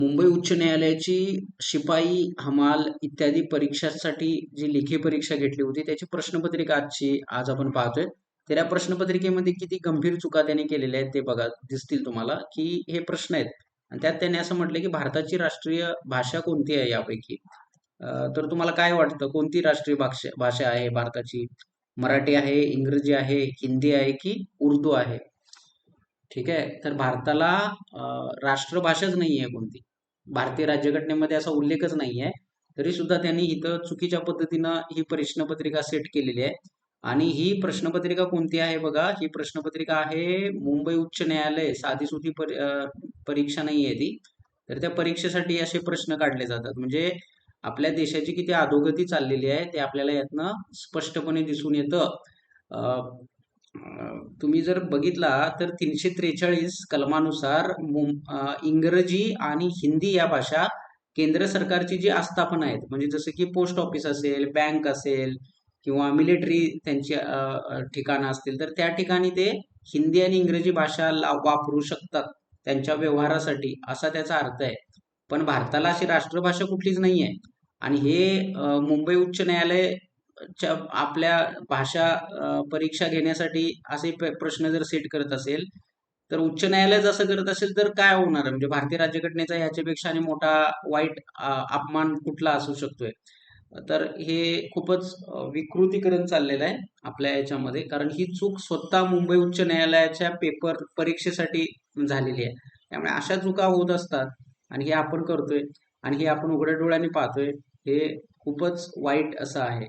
मुंबई उच्च न्यायालयाची शिपाई, हमाल इत्यादी परीक्षांसाठी जी लेखी परीक्षा घेतली होती त्याची प्रश्नपत्रिका आज आपण पाहतोय. तर या प्रश्नपत्रिकेमध्ये किती गंभीर चुका त्याने केलेल्या आहेत ते बघा दिसतील तुम्हाला, की हे प्रश्न आहेत आणि त्यात त्याने असं म्हटलं की भारताची राष्ट्रीय भाषा कोणती आहे यापैकी. तर तुम्हाला काय वाटतं कोणती राष्ट्रीय भाषा भाषा आहे भारताची? मराठी आहे, इंग्रजी आहे, हिंदी आहे की उर्दू आहे? ठीक आहे. तर भारताला राष्ट्रभाषाच नाहीये कोणती. भारतीय राज्यघटनेमध्ये असा उल्लेखच नाहीये. तरी सुद्धा त्यांनी इथं चुकीच्या पद्धतीनं ही प्रश्नपत्रिका सेट केलेली आहे. आणि ही प्रश्नपत्रिका कोणती आहे बघा, ही प्रश्नपत्रिका आहे मुंबई उच्च न्यायालय साधीसुधी परीक्षा नाहीये ती. तर त्या परीक्षेसाठी असे प्रश्न काढले जातात. म्हणजे आपल्या देशाची किती अधोगती चाललेली आहे ते आपल्याला यातनं स्पष्टपणे दिसून येतं. तुम्ही जर बघितला तर 343 कलमानुसार इंग्रजी आणि हिंदी या भाषा केंद्र सरकारची जी आस्थापना आहेत म्हणजे जसं की पोस्ट ऑफिस असेल, बँक असेल किंवा मिलिटरी त्यांची ठिकाणं असतील तर त्या ठिकाणी ते हिंदी आणि इंग्रजी भाषा वापरू शकतात त्यांच्या व्यवहारासाठी असा त्याचा अर्थ आहे. पण भारताला अशी राष्ट्रभाषा कुठलीच नाही आहे. आणि हे मुंबई उच्च न्यायालय आपल्या भाषा परीक्षा घेण्यासाठी असे प्रश्न जर सेट करत असेल तर उच्च न्यायालय जसं करत असेल तर काय होणार आहे? म्हणजे भारतीय राज्यघटनेचा ह्याच्यापेक्षा आणि मोठा वाईट अपमान कुठला असू शकतोय? तर हे खूपच विकृतीकरण चाललेलं आहे आपल्या याच्यामध्ये, कारण ही चूक स्वतः मुंबई उच्च न्यायालयाच्या परीक्षेसाठी झालेली आहे. त्यामुळे अशा चुका होत असतात आणि हे आपण करतोय आणि हे आपण उघड्या डोळ्यांनी पाहतोय. हे खूपच वाईट असं आहे.